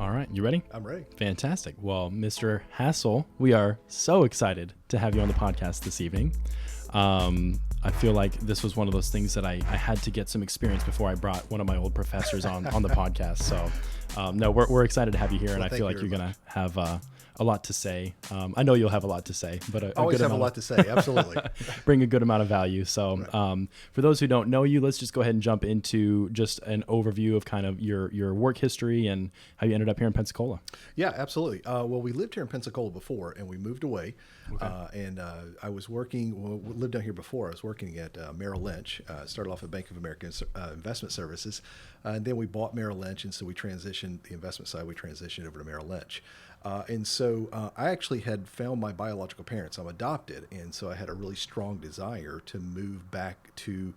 All right, you ready? I'm ready. Fantastic. Well, Mr. Hassell, we are so excited to have you on the podcast this evening. I feel like this was one of those things that I had to get some experience before I brought one of my old professors on the podcast. So, no, we're excited to have you here, and I feel like you're going to have a lot to say. I know you'll have a lot to say, but always have a lot to say. Absolutely. Bring a good amount of value. So, right. For those who don't know you, let's just go ahead and jump into just an overview of kind of your work history and how you ended up here in Pensacola. Yeah, absolutely. Well, we lived here in Pensacola before, and we moved away. Okay. I was working, we lived down here before. I was working at Merrill Lynch. Started off at Bank of America Investment Services. And then we bought Merrill Lynch, and so we transitioned the investment side. We transitioned over to Merrill Lynch. And so I actually had found my biological parents. I'm adopted, and so I had a really strong desire to move back to,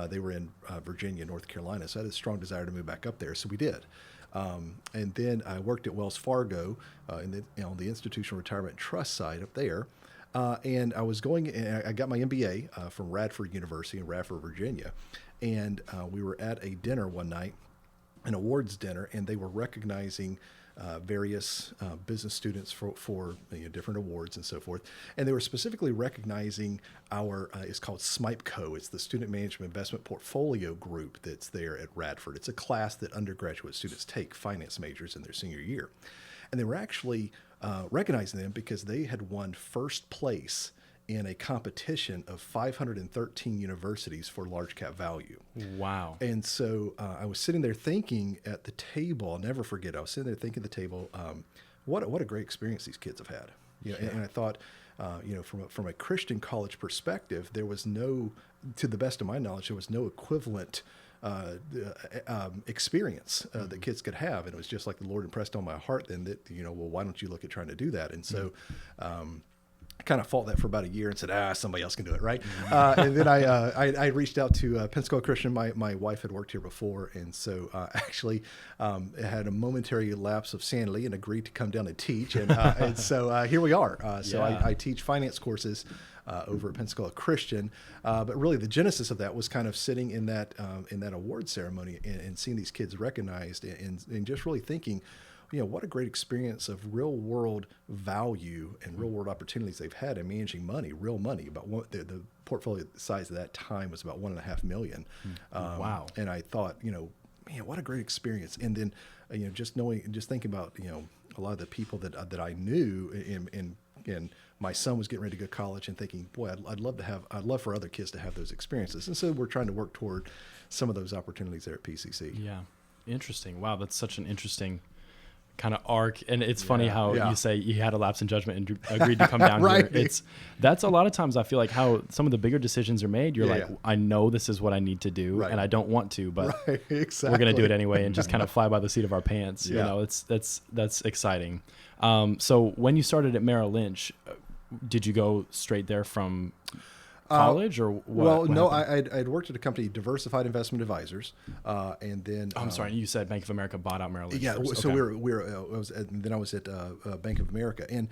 they were in Virginia, North Carolina, so I had a strong desire to move back up there, so we did. And then I worked at Wells Fargo on the institutional retirement trust side up there. And I was I got my MBA from Radford University in Radford, Virginia. And we were at a dinner one night, an awards dinner, and they were recognizing various business students for different awards and so forth. And they were specifically recognizing our, it's called SMIPCO. It's the Student Management Investment Portfolio Group that's there at Radford. It's a class that undergraduate students take, finance majors, in their senior year. And they were actually recognizing them because they had won first place in a competition of 513 universities for large cap value. Wow. And so I was sitting there thinking at the table, I'll never forget, I was sitting there thinking at the table, what a great experience these kids have had. And I thought, from a Christian college perspective, there was no, to the best of my knowledge, there was no equivalent experience that kids could have. And it was just like the Lord impressed on my heart then that, well, why don't you look at trying to do that? And so, I kind of fought that for about a year and said, somebody else can do it, right? And then I reached out to Pensacola Christian. My wife had worked here before, and so actually had a momentary lapse of sanity and agreed to come down and teach. And so here we are. I teach finance courses over at Pensacola Christian. But really the genesis of that was kind of sitting in that award ceremony and seeing these kids recognized and just really thinking, what a great experience of real world value and real world opportunities they've had in managing money, real money. About the portfolio size at that time was about $1.5 million. Wow. And I thought, man, what a great experience. And then, just thinking about, a lot of the people that I knew and my son was getting ready to go to college and thinking, boy, I'd love for other kids to have those experiences. And so we're trying to work toward some of those opportunities there at PCC. Yeah. Interesting. Wow. That's such an interesting kind of arc. And it's funny how you say you had a lapse in judgment and agreed to come down right. here. That's a lot of times I feel like how some of the bigger decisions are made. You're like, I know this is what I need to do and I don't want to, but exactly. we're going to do it anyway and just kind of fly by the seat of our pants. That's exciting. So when you started at Merrill Lynch, did you go straight there from college or what? Well, no, I'd worked at a company, Diversified Investment Advisors, and then I'm sorry, you said Bank of America bought out Merrill Lynch. Yeah, first. so I was at Bank of America and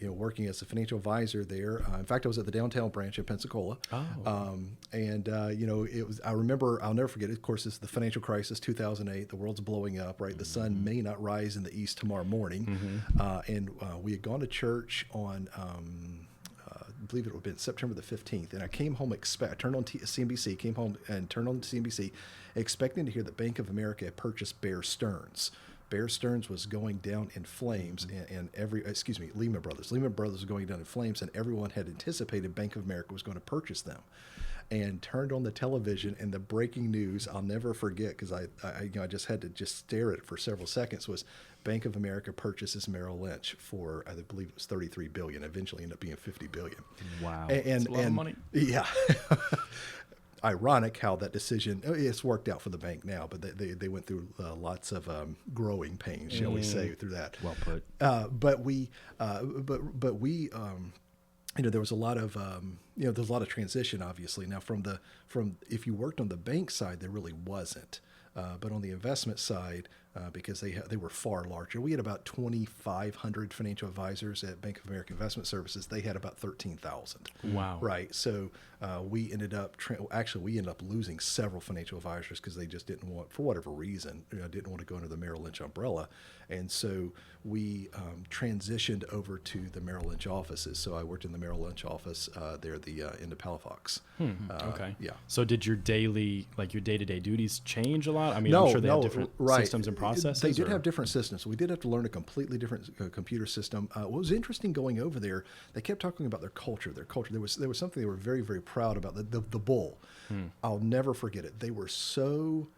working as a financial advisor there. In fact, I was at the downtown branch in Pensacola. Oh. It was. I'll never forget it. Of course, it's the financial crisis, 2008. The world's blowing up. Right, the sun may not rise in the east tomorrow morning. And we had gone to church on. I believe it would have been September the 15th. And I came home, I turned on CNBC, came home and turned on CNBC, expecting to hear that Bank of America had purchased Bear Stearns. Bear Stearns was going down in flames and Lehman Brothers. Lehman Brothers was going down in flames and everyone had anticipated Bank of America was going to purchase them. And turned on the television and the breaking news, I'll never forget because I just had to just stare at it for several seconds, was Bank of America purchases Merrill Lynch for, I believe it was $33 billion, eventually ended up being $50 billion. Wow. And that's a lot of money. Yeah. Ironic how that decision, it's worked out for the bank now, but they went through lots of growing pains, shall we say, through that. Well put. But we there was a lot of there's a lot of transition, obviously. Now from if you worked on the bank side, there really wasn't. But on the investment side, because they were far larger. We had about 2,500 financial advisors at Bank of America Investment Services. They had about 13,000. Wow. Right. So we ended up losing several financial advisors because they just didn't want, for whatever reason, didn't want to go under the Merrill Lynch umbrella. And so we transitioned over to the Merrill Lynch offices. So I worked in the Merrill Lynch office there in the Palafox. Okay. Yeah. So did your day-to-day duties change a lot? I mean, No, I'm sure they have no, different right. systems and processes. They did have different systems. We did have to learn a completely different computer system. What was interesting going over there, they kept talking about their culture. There was something they were very, very proud about. The bull. I'll never forget it. They were so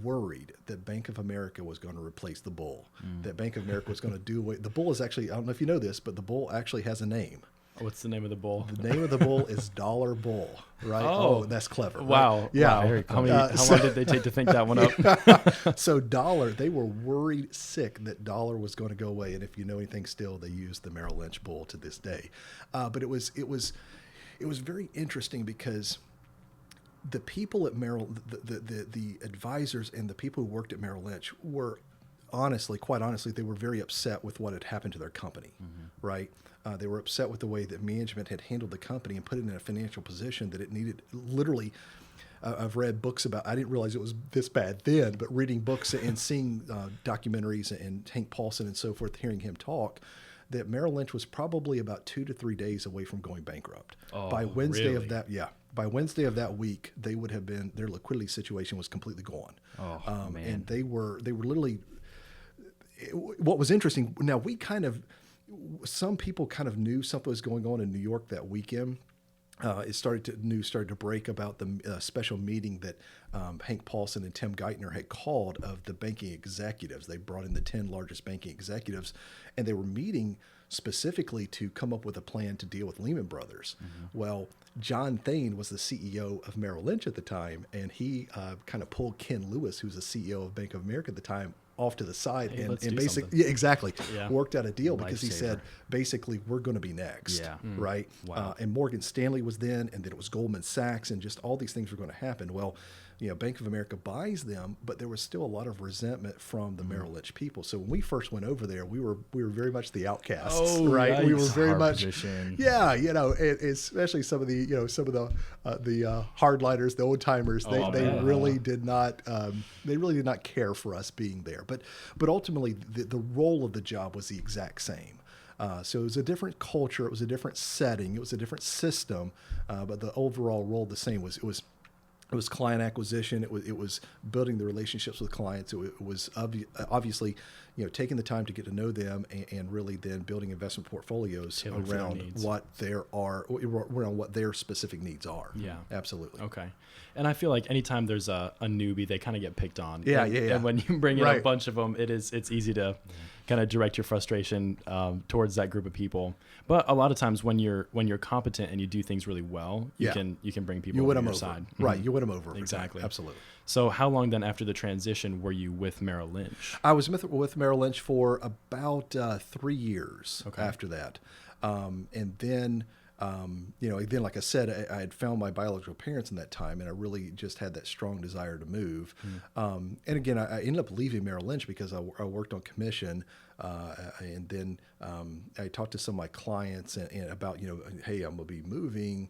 worried that Bank of America was going to replace the bull. That Bank of America was going to do away. The bull is actually, I don't know if you know this, but the bull actually has a name. What's the name of the bull? The name of the bull is Dollar Bull, right? Oh, that's clever. Wow. Right? Yeah. Wow. Very clever. How long did they take to think that one up? So Dollar, they were worried sick that Dollar was going to go away. And if you know anything still, they use the Merrill Lynch bull to this day. But it was very interesting because the people at Merrill, the advisors and the people who worked at Merrill Lynch were quite honestly, they were very upset with what had happened to their company, right? They were upset with the way that management had handled the company and put it in a financial position that it needed. Literally, I've read books about, I didn't realize it was this bad then, but reading books and seeing documentaries and Hank Paulson and so forth, hearing him talk, that Merrill Lynch was probably about 2 to 3 days away from going bankrupt. By Wednesday of that week, they would have been, their liquidity situation was completely gone. Man. And they were literally, what was interesting, now some people kind of knew something was going on in New York that weekend. News started to break about the special meeting that Hank Paulson and Tim Geithner had called of the banking executives. They brought in the 10 largest banking executives, and they were meeting specifically to come up with a plan to deal with Lehman Brothers. Well, John Thane was the CEO of Merrill Lynch at the time, and he kind of pulled Ken Lewis, who's the CEO of Bank of America at the time, off to the side and basically, worked out a deal because he said, basically, we're going to be next, right? Wow. And Morgan Stanley was then, and then it was Goldman Sachs, and just all these things were going to happen. Well, Bank of America buys them, but there was still a lot of resentment from the Merrill Lynch people. So when we first went over there, we were very much the outcasts, right? Yikes. We were very much, position. especially some of the hardliners, the old timers. They really did not care for us being there. But ultimately, the role of the job was the exact same. So it was a different culture, it was a different setting, it was a different system, but the overall role the same. It was client acquisition. It was building the relationships with clients. It was obviously, taking the time to get to know them and really then building investment portfolios around what their specific needs are. Yeah, absolutely. Okay, and I feel like anytime there's a newbie, they kind of get picked on. Yeah. And when you bring in a bunch of them, it's easy to kind of direct your frustration towards that group of people. But a lot of times when you're competent and you do things really well, you can bring people over your side. Right, you win them over. Exactly. Absolutely. So how long then after the transition were you with Merrill Lynch? I was with Merrill Lynch for about 3 years after that. And then, again, like I said, I had found my biological parents in that time, and I really just had that strong desire to move. And again, I ended up leaving Merrill Lynch because I worked on commission. And then I talked to some of my clients and about, hey, I'm going to be moving,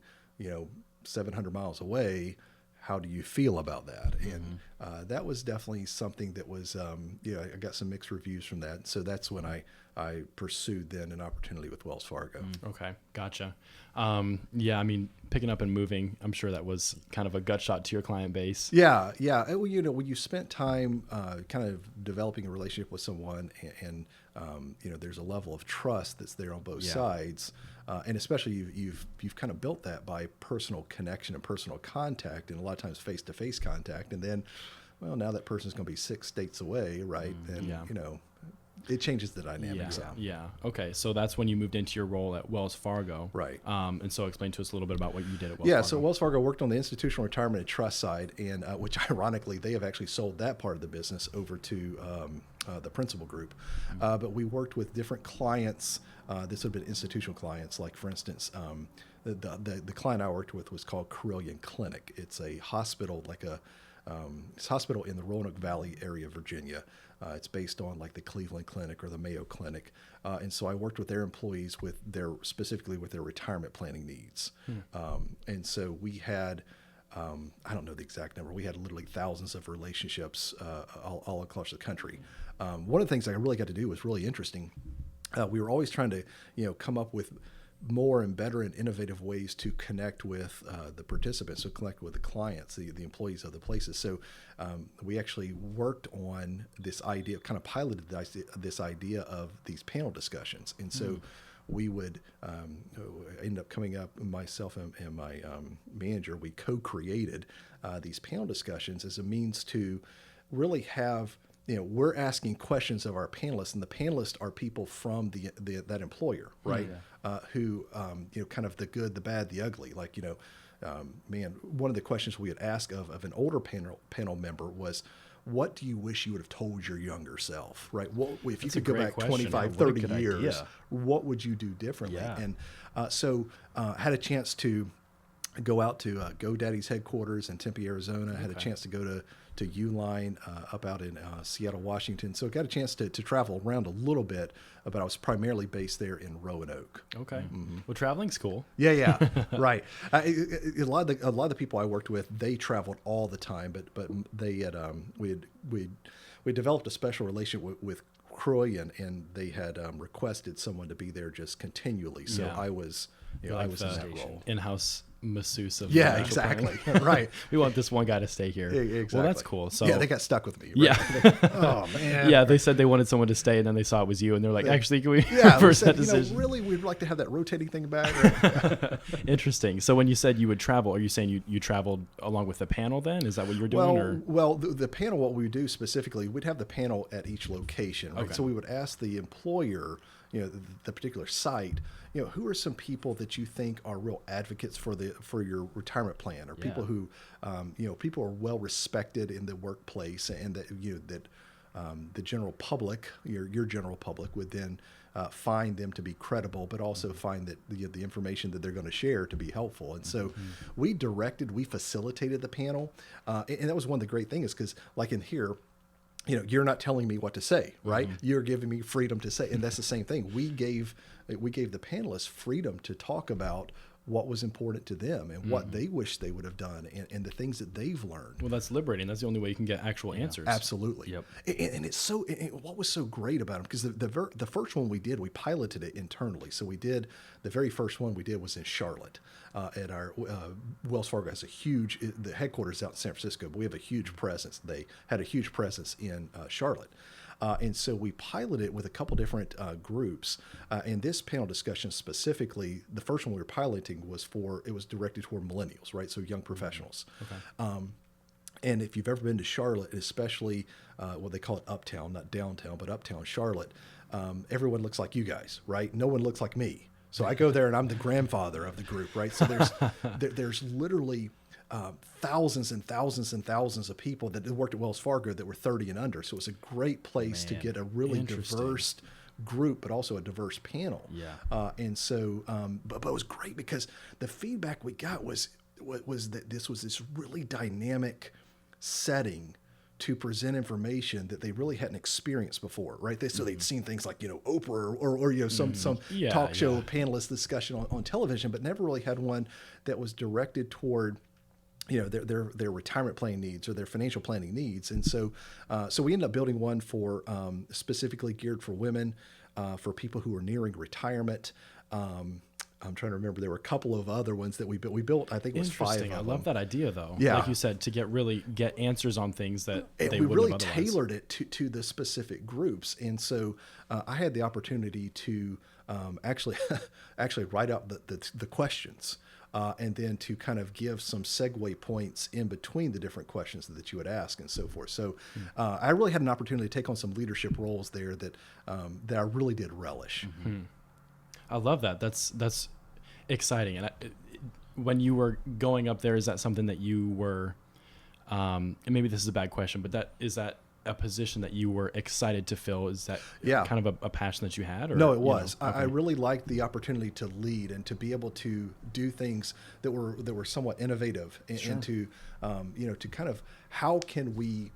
700 miles away. How do you feel about that? And that was definitely something that was, I got some mixed reviews from that. So that's when I pursued then an opportunity with Wells Fargo. Okay, gotcha. I mean, picking up and moving, I'm sure that was kind of a gut shot to your client base. Yeah. Well, when you spent time kind of developing a relationship with someone and there's a level of trust that's there on both sides. And especially you've kind of built that by personal connection and personal contact, and a lot of times face-to-face contact. And then, well, now that person's going to be 6 states away, right? And, it changes the dynamics. Yeah. Okay. So that's when you moved into your role at Wells Fargo. Right. And so explain to us a little bit about what you did at Wells Fargo. Yeah. So Wells Fargo worked on the institutional retirement and trust side, and which ironically, they have actually sold that part of the business over to the principal group. But we worked with different clients. This would have been institutional clients. Like, for instance, the client I worked with was called Carilion Clinic. It's a hospital, like a It's a hospital in the Roanoke Valley area of Virginia. It's based on like the Cleveland Clinic or the Mayo Clinic. And so I worked with their employees specifically with their retirement planning needs. And so we had, I don't know the exact number. We had literally thousands of relationships all across the country. One of the things I really got to do was really interesting. We were always trying to, come up with more and better and innovative ways to connect with the participants, so connect with the clients, the employees of the places. So we actually worked on this idea, kind of piloted this idea of these panel discussions. And so we would end up coming up, myself and my manager, we co-created these panel discussions as a means to really have, we're asking questions of our panelists, and the panelists are people from that employer, right? Who, kind of the good, the bad, the ugly. Like, one of the questions we had asked of an older panel member was, what do you wish you would have told your younger self, right? If you could go back 25, 30 years, what would you do differently? Yeah. And so had a chance to go out to GoDaddy's headquarters in Tempe, Arizona. I had a chance to go to Uline up out in Seattle, Washington. So I got a chance to travel around a little bit, but I was primarily based there in Roanoke. Okay. Mm-hmm. Well, traveling's cool. Yeah, right. A lot of the people I worked with, they traveled all the time, but they had we developed a special relationship with Croy, and they had requested someone to be there just continually. So I was, I was in that role. In-house masseuse of exactly. Right. We want this one guy to stay here. Exactly. Well, that's cool. So they got stuck with me. Right? Yeah. Oh man. Yeah, they said they wanted someone to stay, and then they saw it was you, and they're like, actually, can we reverse that decision? Really, we'd like to have that rotating thing back. Interesting. So when you said you would travel, are you saying you traveled along with the panel then? Is that what you were doing? Well, the panel, what we do specifically, we'd have the panel at each location. Right? Okay. So we would ask the employer, the particular site, who are some people that you think are real advocates for your retirement plan, or people who, people are well respected in the workplace, and that the general public, your general public, would then find them to be credible, but also find that the information that they're going to share to be helpful. And so we facilitated the panel, and that was one of the great things, because like in here, you're not telling me what to say, right? Mm-hmm. You're giving me freedom to say, and that's the same thing. We gave the panelists freedom to talk about what was important to them and what they wish they would have done, and the things that they've learned. Well, that's liberating. That's the only way you can get actual answers. Absolutely. Yep. And it's so, what was so great about them, because the first one we did, we piloted it internally. So the very first one we did was in Charlotte. At our Wells Fargo has the headquarters out in San Francisco, but we have a huge presence. They had a huge presence in Charlotte. And so we piloted it with a couple different groups. And this panel discussion specifically, the first one we were piloting was directed toward millennials, right? So young professionals. Okay. And if you've ever been to Charlotte, especially what they call it uptown, not downtown, but uptown Charlotte, everyone looks like you guys, right? No one looks like me. So I go there and I'm the grandfather of the group, right? So there's literally thousands and thousands and thousands of people that worked at Wells Fargo that were 30 and under. So it was a great place to get a really diverse group, but also a diverse panel. Yeah. And so, but it was great because the feedback we got was that this was this really dynamic setting to present information that they really hadn't experienced before, right? So they'd seen things like, Oprah or some talk show panelist discussion on television, but never really had one that was directed toward their retirement planning needs or their financial planning needs. And so we ended up building one for specifically geared for women, for people who are nearing retirement. I'm trying to remember. There were a couple of other ones that we built. We built, I think it was 5 of them. I love that idea, though. Yeah. Like you said, to get answers on things that they wouldn't we really have otherwise. Tailored it to the specific groups. And so I had the opportunity to actually write out the questions. And then to kind of give some segue points in between the different questions that you would ask and so forth. So I really had an opportunity to take on some leadership roles there that I really did relish. Mm-hmm. I love that. That's exciting. And when you were going up there, is that something that you were, and maybe this is a bad question, but is that a position that you were excited to fill? Is that Yeah. kind of a passion that you had? Or, No, it was. Okay. I really liked the opportunity to lead and to be able to do things that were somewhat innovative, and to to kind of how can we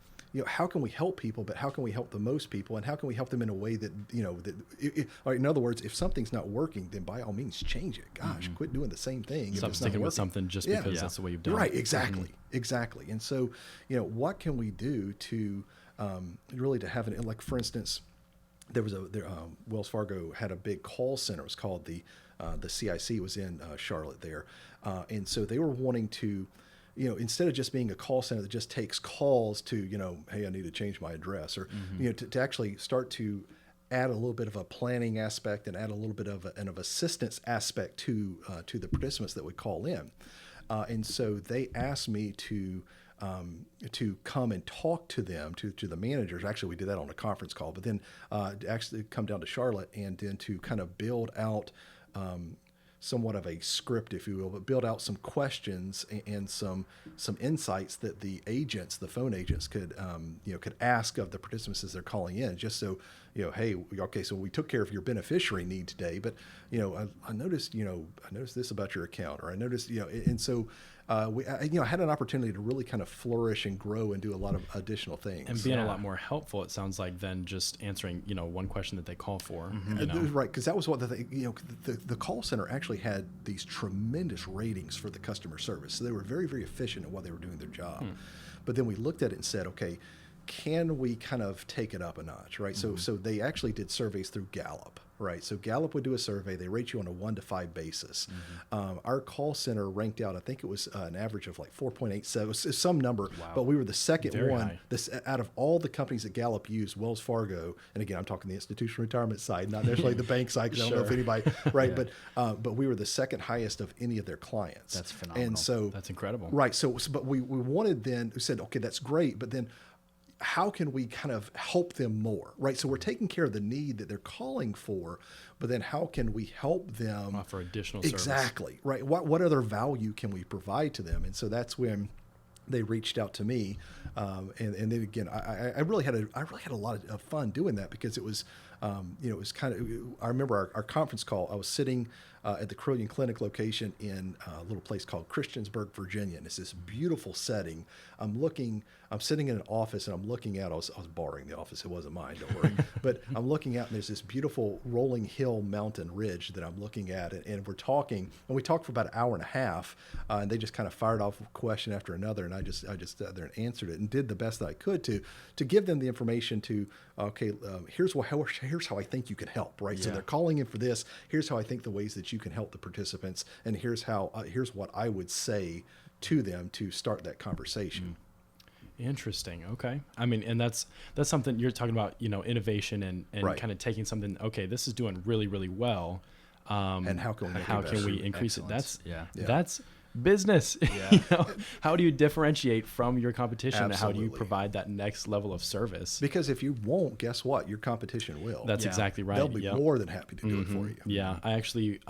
help people, but how can we help the most people, and how can we help them in a way that or in other words, if something's not working, then by all means change it. Gosh, quit doing the same thing. Stop sticking with something just because that's the way you've done it. Right, exactly. And so, what can we do to really to have like, for instance, there was Wells Fargo had a big call center. It was called the CIC, was in Charlotte there, and so they were wanting to, instead of just being a call center that just takes calls to, hey, I need to change my address, or to actually start to add a little bit of a planning aspect and add a little bit of an assistance aspect to the participants that would call in, and so they asked me to come and talk to them, to the managers. Actually, we did that on a conference call, but then actually come down to Charlotte and then to kind of build out somewhat of a script, if you will, but build out some questions and some insights that the phone agents could ask of the participants as they're calling in, just so, hey, okay, so we took care of your beneficiary need today, but I noticed this about your account, or I noticed, and so I had an opportunity to really kind of flourish and grow and do a lot of additional things. And being a lot more helpful, it sounds like, than just answering, one question that they call for. Right, because that was what the call center actually had these tremendous ratings for the customer service. So they were very, very efficient at what they were doing their job. But then we looked at it and said, okay, can we kind of take it up a notch, right? So they actually did surveys through Gallup, right? So Gallup would do a survey. They rate you on a 1 to 5 basis. Our call center ranked out, I think it was an average of like 4.87, some number, but we were the second Very one. high. This, out of all the companies that Gallup used, Wells Fargo, and again, I'm talking the institutional retirement side, not necessarily the bank side, because I don't know if anybody, right? But we were the second highest of any of their clients. That's phenomenal. And so That's incredible. Right. So but we wanted then, we said, okay, that's great, but then how can we kind of help them more, right? So we're taking care of the need that they're calling for, but then how can we help them offer additional service? Exactly, right? What other value can we provide to them? And so that's when they reached out to me, and then again, I really had a lot of fun doing that, because it was, it was kind of. I remember our conference call. I was sitting at the Carilion Clinic location in a little place called Christiansburg, Virginia, and it's this beautiful setting. I'm sitting in an office, and I'm looking out. I was borrowing the office. It wasn't mine, don't worry. But I'm looking out, and there's this beautiful rolling hill mountain ridge that I'm looking at, and we're talking, and we talked for about an hour and a half, and they just kind of fired off a question after another, and I just sat there and answered it and did the best that I could to give them the information to, okay, here's how I think you could help, right? So they're calling in for this. Here's how I think the ways that you can help the participants, and here's what I would say to them to start that conversation. Interesting. Okay. I mean, and that's something you're talking about, innovation and Right. kind of taking something, okay, this is doing really, really well. And how can we increase Excellence. it? Yeah. That's business. How do you differentiate from your competition? Absolutely. How do you provide that next level of service? Because if you won't, guess what? Your competition will. That's exactly right. They'll be more than happy to do it for you. Yeah. I actually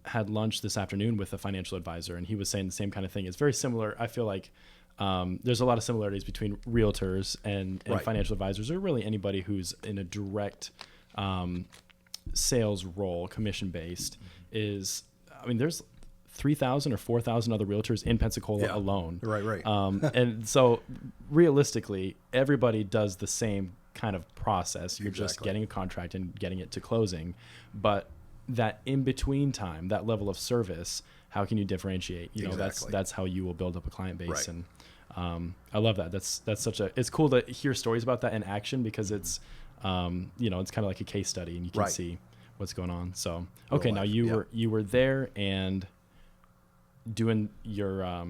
had lunch this afternoon with a financial advisor, and he was saying the same kind of thing. It's very similar. I feel like there's a lot of similarities between realtors and Right. financial advisors, or really anybody who's in a direct sales role, commission based. There's 3,000 or 4,000 other realtors in Pensacola alone. Right. And so realistically, everybody does the same kind of process. You're just Exactly. getting a contract and getting it to closing. But that in between time, that level of service, how can you differentiate? Exactly. That's how you will build up a client base. Right. And I love that. It's cool to hear stories about that in action, because it's, it's kind of like a case study, and you can Right. see what's going on. So, okay, Real now life, you were there and doing your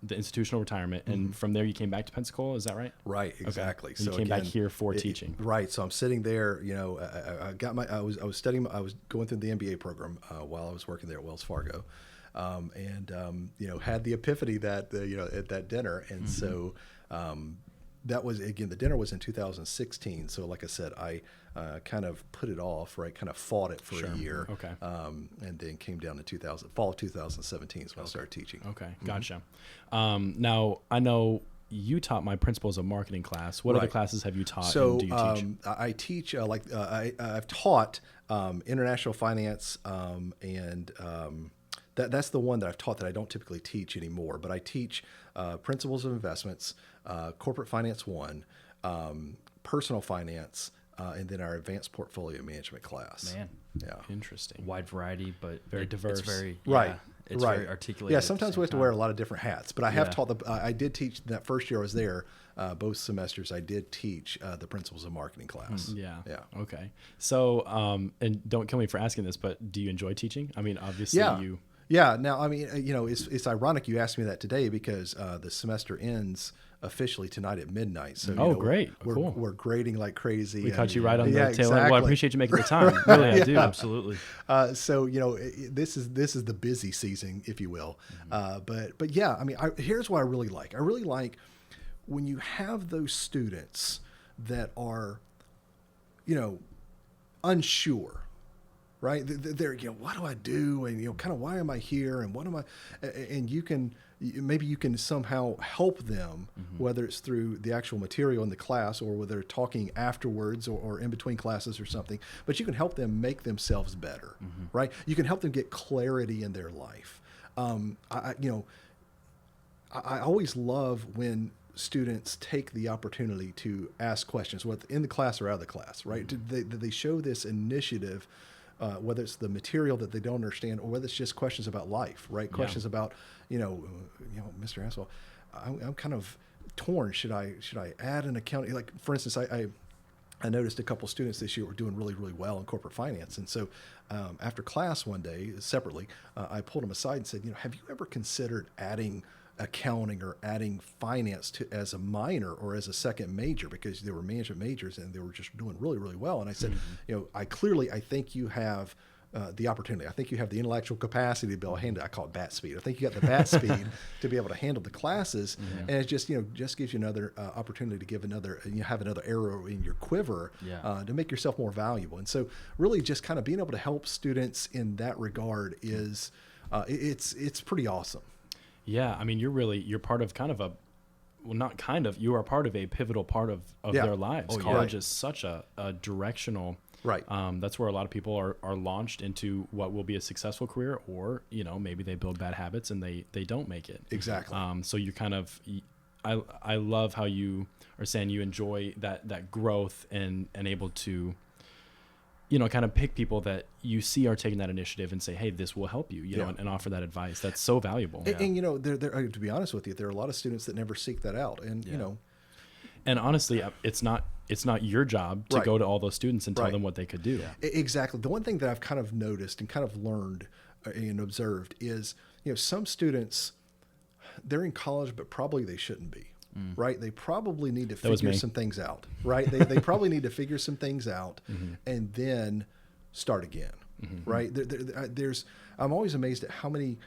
the institutional retirement, and from there you came back to Pensacola. Is that right? Right, exactly. Okay. And you came back here for teaching. Right. So I'm sitting there. I was studying. I was going through the MBA program while I was working there at Wells Fargo, and had the epiphany that at that dinner, and so. That was, again, the dinner was in 2016. So like I said, I kind of put it off, right? Kind of fought it for a year. Okay. And then came down to fall of 2017 is when I started teaching. Okay. Gotcha. Now I know you taught my principles of marketing class. What other classes have you taught? So and do you teach? I teach I've taught international finance, and that's the one that I've taught that I don't typically teach anymore. But I teach principles of investments, corporate finance 1, personal finance, and then our advanced portfolio management class. Man, yeah, Interesting. wide variety, but Very diverse. It's very right. It's very articulated. Yeah, sometimes we have to wear a lot of different hats, but I have taught I did teach that first year I was there, both semesters. I did teach the principles of marketing class. Yeah. Yeah. Okay. So, and don't kill me for asking this, but do you enjoy teaching? I mean, obviously you. Yeah. Now, I mean, it's ironic you asked me that today because the semester ends officially tonight at midnight. So, great. We're, Cool. we're grading like crazy. We caught you right on the tail end. exactly. Well, I appreciate you making the time. Really, I do. Absolutely. So, this is the busy season, if you will. But yeah, I mean, here's what I really like. I really like when you have those students that are, unsure. Right? They're, what do I do? And, kind of, why am I here? And what am I? And maybe you can somehow help them, whether it's through the actual material in the class or whether they're talking afterwards or in between classes or something, but you can help them make themselves better, right? You can help them get clarity in their life. I always love when students take the opportunity to ask questions, whether in the class or out of the class, right? They show this initiative, whether it's the material that they don't understand or whether it's just questions about life, right? Questions about, Mr. Hassell, I'm kind of torn. Should I add an accounting? Like, for instance, I noticed a couple students this year were doing really, really well in corporate finance. And so after class one day, separately, I pulled them aside and said, have you ever considered adding accounting or adding finance as a minor or as a second major, because they were management majors and they were just doing really, really well. And I said, I think you have the opportunity. I think you have the intellectual capacity to be able to handle. I call it bat speed. I think you got the bat speed to be able to handle the classes, and it just gives you another opportunity to give have another arrow in your quiver to make yourself more valuable. And so, really, just kind of being able to help students in that regard is it's pretty awesome. Yeah, I mean, you're part of you are part of a pivotal part of their lives. College is such a directional, right? That's where a lot of people are launched into what will be a successful career, or maybe they build bad habits and they don't make it. Exactly. So you kind of, I love how you are saying you enjoy that growth and able to, kind of pick people that you see are taking that initiative and say, hey, this will help you, and offer that advice. That's so valuable. And there, to be honest with you, there are a lot of students that never seek that out. And, and honestly, it's not your job to go to all those students and tell them what they could do. Exactly. The one thing that I've kind of noticed and kind of learned and observed is, some students, they're in college, but probably they shouldn't be. Right? They probably need to figure some things out, right? They probably need to figure some things out and then start again, right? I'm always amazed at how many,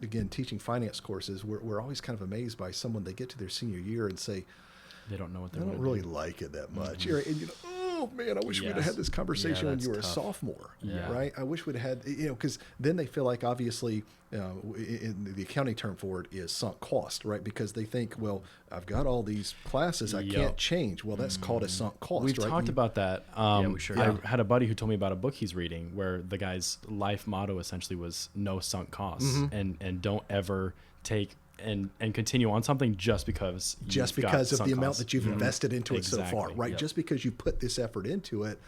again, teaching finance courses, we're always kind of amazed by someone, they get to their senior year and say, they don't know what they don't really like it that much. And oh man, I wish we'd have had this conversation when you were a sophomore, right? I wish we'd have had, because then they feel like obviously, in the accounting term for it is sunk cost, right? Because they think, well, I've got all these classes I can't change. Well, that's called a sunk cost. We've right? talked about that. We sure I had a buddy who told me about a book he's reading where the guy's life motto essentially was no sunk costs, and don't ever take and continue on something just because of the amount that you've invested into it so far, right? Yep. Just because you put this effort into it,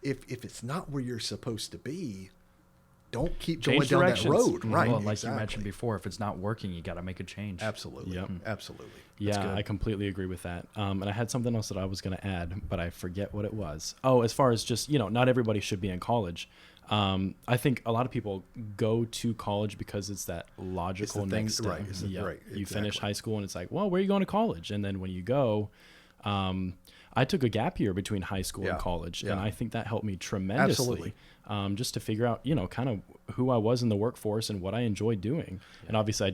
if it's not where you're supposed to be, don't keep going down that road, right? Well, like you mentioned before, if it's not working, you got to make a change. Absolutely. Yep. Absolutely. Yeah, I completely agree with that. And I had something else that I was going to add, but I forget what it was. Oh, as far as just, not everybody should be in college. I think a lot of people go to college because it's that logical next step. Right. Right. You finish high school and it's like, well, where are you going to college? And then when you go, I took a gap year between high school and college, and I think that helped me tremendously. Absolutely. Just to figure out, kind of who I was in the workforce and what I enjoyed doing. And obviously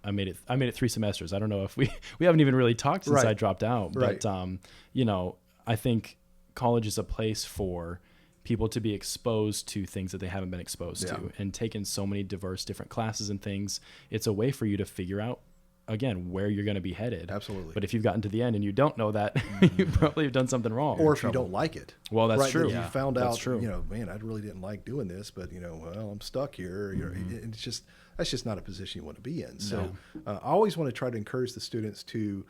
I made it 3 semesters. I don't know if we haven't even really talked since I dropped out, but I think college is a place for people to be exposed to things that they haven't been exposed to, and taken so many diverse different classes and things. It's a way for you to figure out again, where you're going to be headed. Absolutely. But if you've gotten to the end and you don't know that, you probably have done something wrong. Or if you don't like it. Well, that's right? true. You found That's out, true. Man, I really didn't like doing this, but well, I'm stuck here. And that's just not a position you want to be in. So I always want to try to encourage the students to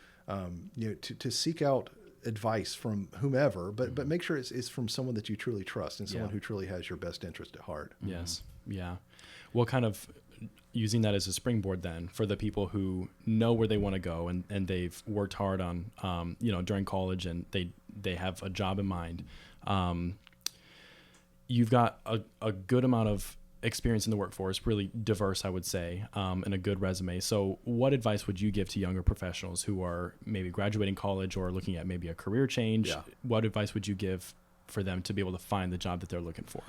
seek out advice from whomever, but make sure it's from someone that you truly trust and someone who truly has your best interest at heart. Yes. Yeah. Well, kind of using that as a springboard then for the people who know where they want to go and they've worked hard on, during college and they have a job in mind. You've got a good amount of experience in the workforce, really diverse, I would say, and a good resume. So what advice would you give to younger professionals who are maybe graduating college or looking at maybe a career change? Yeah. What advice would you give for them to be able to find the job that they're looking for?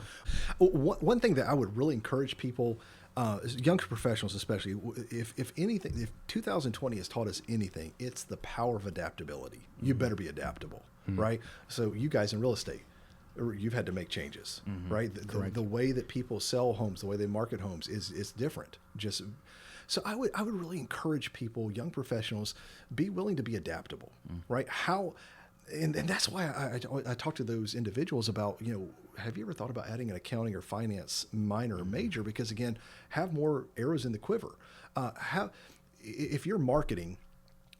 One thing that I would really encourage people, younger professionals especially, if anything, if 2020 has taught us anything, it's the power of adaptability. You better be adaptable, right? So you guys in real estate, you've had to make changes, right? The way that people sell homes, the way they market homes is different. So I would really encourage people, young professionals, be willing to be adaptable, right? And that's why I talk to those individuals about, have you ever thought about adding an accounting or finance minor or major? Because again, have more arrows in the quiver. If you're marketing,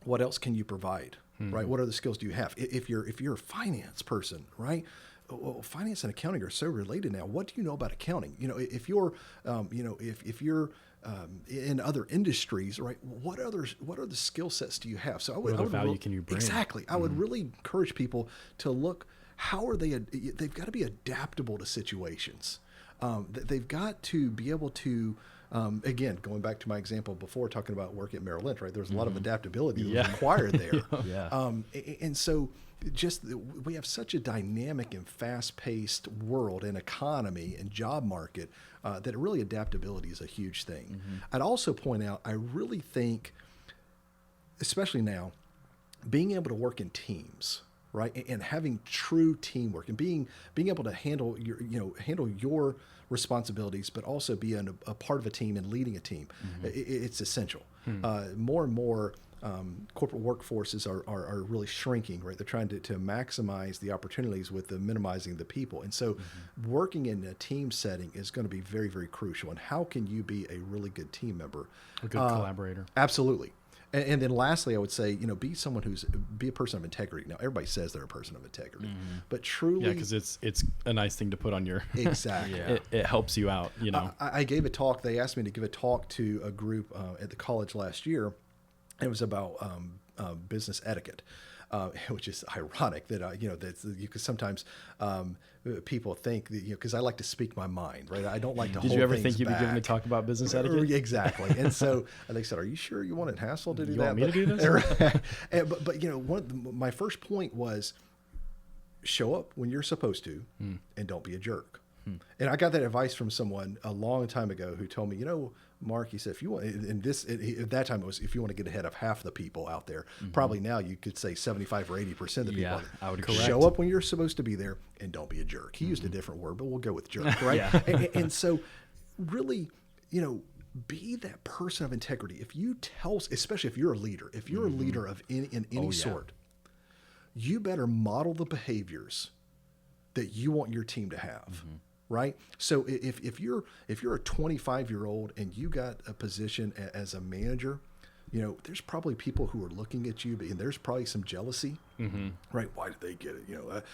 what else can you provide, right? What other skills do you have? If you're a finance person, right? Well, finance and accounting are so related now. What do you know about accounting? If you're, if you're in other industries, right? What other skill sets do you have? So what other value can you bring? Exactly. I would really encourage people to look. How are they? They've got to be adaptable to situations. They've got to be able to. Again, going back to my example before, talking about work at Merrill Lynch, right? There's a lot of adaptability that was required there. And so we have such a dynamic and fast-paced world and economy and job market that really adaptability is a huge thing. I'd also point out, I really think, especially now, being able to work in teams, right, and having true teamwork and being able to handle your responsibilities, but also be a part of a team and leading a team, it's essential. More and more corporate workforces are really shrinking, right? They're trying to maximize the opportunities with minimizing the people. And so working in a team setting is going to be very, very crucial. And how can you be a really good team member? A good collaborator. Absolutely. And then lastly, I would say, be a person of integrity. Now, everybody says they're a person of integrity, but truly, because it's a nice thing to put on your. Exactly. It helps you out, I gave a talk. They asked me to give a talk to a group at the college last year. It was about business etiquette, which is ironic that because sometimes people think that because I like to speak my mind, right? I don't like to. Did hold you ever things think you'd back. be given to talk about business etiquette? Exactly. And so they said, "Are you sure you wanted Hassell to do You that?" want me to do this? But my first point was show up when you're supposed to, and don't be a jerk. And I got that advice from someone a long time ago who told me, Mark, he said, if you want, at that time it was, if you want to get ahead of half the people out there, probably now you could say 75 or 80% of the people. I would show up when you're supposed to be there and don't be a jerk. He used a different word, but we'll go with jerk, right? and so really, be that person of integrity. If you especially if you're a leader, if you're a leader of in any sort, you better model the behaviors that you want your team to have. Right. So if you're a 25-year-old and you got a position as a manager, there's probably people who are looking at you, and there's probably some jealousy. Right. Why did they get it?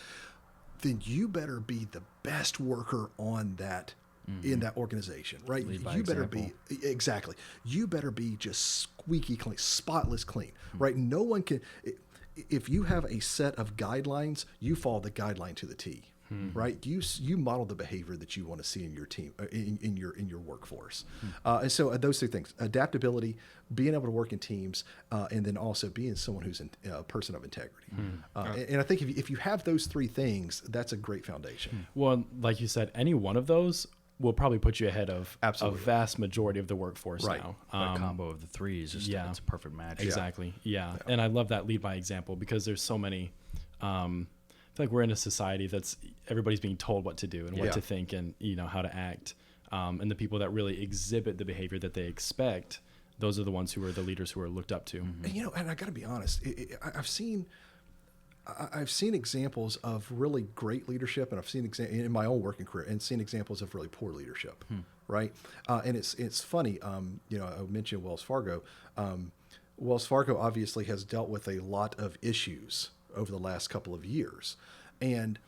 Then you better be the best worker on that in that organization. Right. You better be exactly. You better be just squeaky clean, spotless clean. Right. No one can. If you have a set of guidelines, you follow the guideline to the T. Right, you model the behavior that you want to see in your team, in your workforce, and so those two things: adaptability, being able to work in teams, and then also being someone who's a person of integrity. And I think if you have those three things, that's a great foundation. Well, like you said, any one of those will probably put you ahead of Absolutely. a vast majority of the workforce now. A combo of the three is just it's a perfect match. Exactly. Yeah. And I love that lead by example because there's so many. I feel like we're in a society that's everybody's being told what to do and what to think and how to act, and the people that really exhibit the behavior that they expect, those are the ones who are the leaders who are looked up to. And, and I got to be honest, I've seen examples of really great leadership, and I've seen in my own working career, and seen examples of really poor leadership, right? And it's funny, I mentioned Wells Fargo. Wells Fargo obviously has dealt with a lot of issues over the last couple of years, and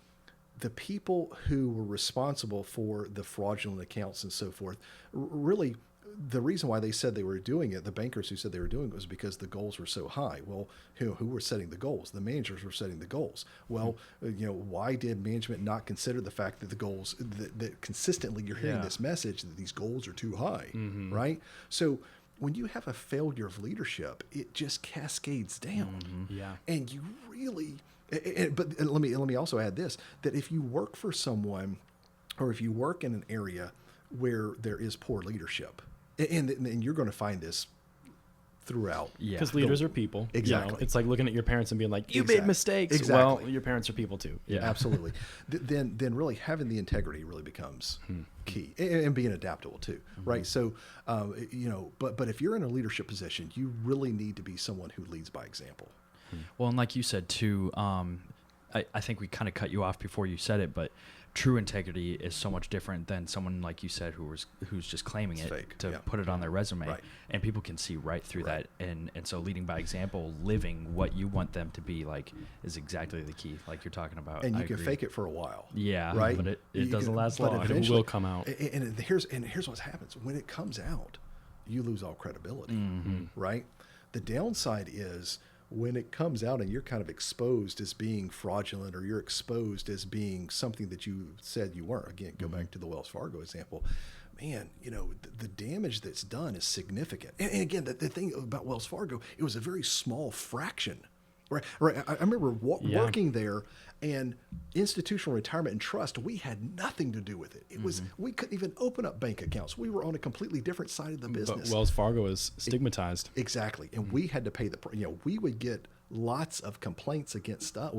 the people who were responsible for the fraudulent accounts and so forth, really, the reason why they said they were doing it, the bankers who said they were doing it, was because the goals were so high. Well, who were setting the goals? The managers were setting the goals. Well, why did management not consider the fact that the goals, that consistently you're hearing this message that these goals are too high, right? So when you have a failure of leadership, it just cascades down. And you really... But let me also add this, that if you work for someone, or if you work in an area where there is poor leadership, and you're going to find this throughout. Because leaders are people. Exactly. It's like looking at your parents and being like, you made mistakes. Exactly. Well, your parents are people too. Yeah, absolutely. Then really having the integrity really becomes key, and being adaptable too, right? So, but if you're in a leadership position, you really need to be someone who leads by example. Well, and like you said too, I think we kind of cut you off before you said it, but true integrity is so much different than someone like you said who's just claiming It's it fake. to put it on their resume, Right. and people can see right through that. And so leading by example, living what you want them to be like, is exactly the key, like you're talking about. And you I can agree. fake it for a while. Yeah, right. But it doesn't last but long. It will come out. And here's what happens when it comes out. You lose all credibility, right? The downside is, when it comes out and you're kind of exposed as being fraudulent, or you're exposed as being something that you said you weren't. Again, go back to the Wells Fargo example. Man, the damage that's done is significant. And again, the thing about Wells Fargo, it was a very small fraction. Right. I remember working there, and institutional retirement and trust, we had nothing to do with it. It was, we couldn't even open up bank accounts. We were on a completely different side of the business. But Wells Fargo is stigmatized. Exactly. And we had to pay we would get lots of complaints against us.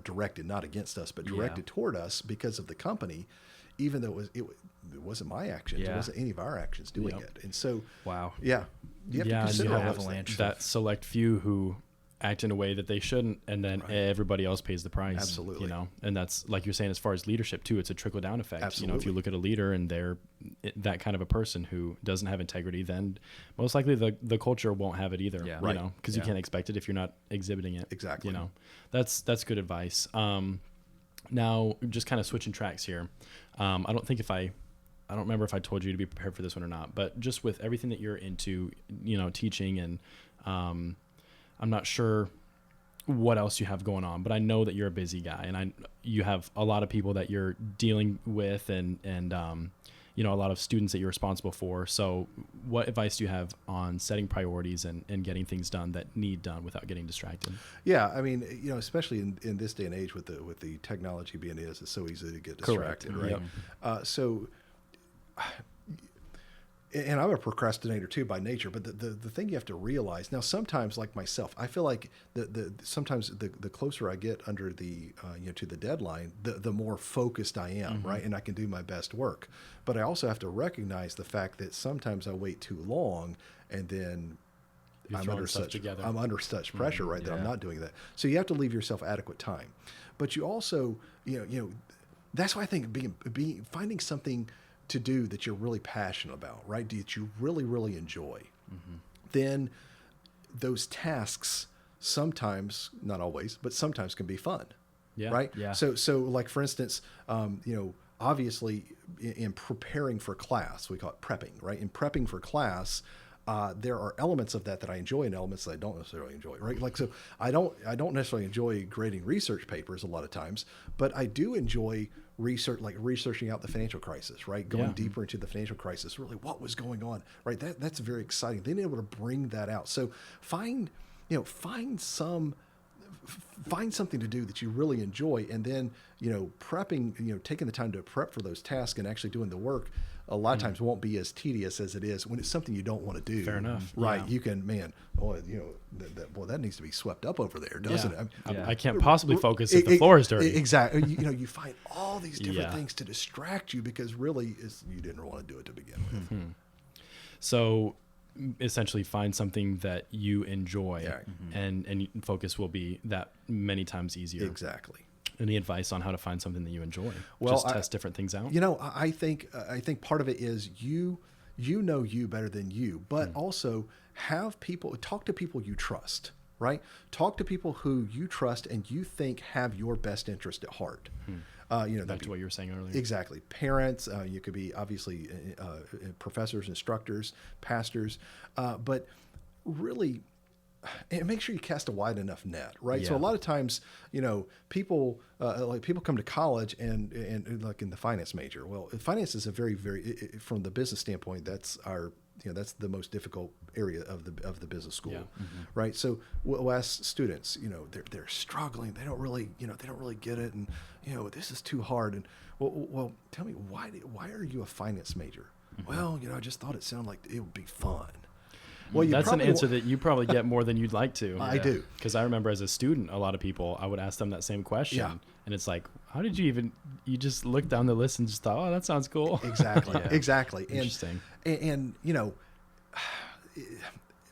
Directed, not against us, but directed toward us because of the company, even though it wasn't my actions. It wasn't any of our actions doing it. And so, wow. you have to consider you all have those things. that select few who act in a way that they shouldn't, and then everybody else pays the price. Absolutely. And that's, like you're saying, as far as leadership too, it's a trickle down effect. Absolutely. If you look at a leader and they're that kind of a person who doesn't have integrity, then most likely the culture won't have it either. Because you can't expect it if you're not exhibiting it. Exactly. That's good advice. Now just kind of switching tracks here. I don't remember if I told you to be prepared for this one or not, but just with everything that you're into, teaching, and I'm not sure what else you have going on, but I know that you're a busy guy, and you have a lot of people that you're dealing with, and a lot of students that you're responsible for. So what advice do you have on setting priorities and getting things done that need done without getting distracted? Yeah, I mean, especially in this day and age with the technology being as it's so easy to get distracted, Correct. right? So, and I'm a procrastinator too by nature, but the thing you have to realize now, sometimes, like myself, I feel like sometimes the closer I get under the to the deadline, the more focused I am, right, and I can do my best work. But I also have to recognize the fact that sometimes I wait too long, and then I'm under such pressure, right, that I'm not doing that. So you have to leave yourself adequate time, but you also that's why I think finding something to do that you're really passionate about, right? That you really, really enjoy. Then those tasks sometimes, not always, but sometimes can be fun. Yeah. Right. Yeah. So like for instance, obviously in preparing for class, we call it prepping, right? In prepping for class, there are elements of that I enjoy and elements that I don't necessarily enjoy, right? Like, so I don't necessarily enjoy grading research papers a lot of times, but I do enjoy researching out the financial crisis, right? Going deeper into the financial crisis, really what was going on, right? That's very exciting. Being able to bring that out. So find something to do that you really enjoy, and then, prepping, taking the time to prep for those tasks and actually doing the work a lot of times won't be as tedious as it is when it's something you don't want to do. Fair enough. Right. Yeah. You can, that needs to be swept up over there, doesn't it? I can't possibly focus if the floor is dirty. Exactly. You find all these different things to distract you because really you didn't want to do it to begin with. So essentially find something that you enjoy, Yeah. and focus will be that many times easier. Exactly. Any advice on how to find something that you enjoy? Well, Just test different things out. I think part of it is you know you better than you, but also talk to people you trust, right? Talk to people who you trust and you think have your best interest at heart. Back to what you were saying earlier. Exactly. Parents, you could be obviously professors, instructors, pastors, but really, and make sure you cast a wide enough net, right? So a lot of times, people come to college and like in the finance major. Well, finance is a very, very from the business standpoint, that's that's the most difficult area of the business school, right? So we'll ask students, they're struggling, they don't really get it, and this is too hard. And well, tell me why are you a finance major? Well, I just thought it sounded like it would be fun. Well, that's an answer that you probably get more than you'd like to. I do. Because I remember as a student, a lot of people, I would ask them that same question. Yeah. And it's like, how did you just looked down the list and just thought, oh, that sounds cool. Exactly. Exactly. Interesting. And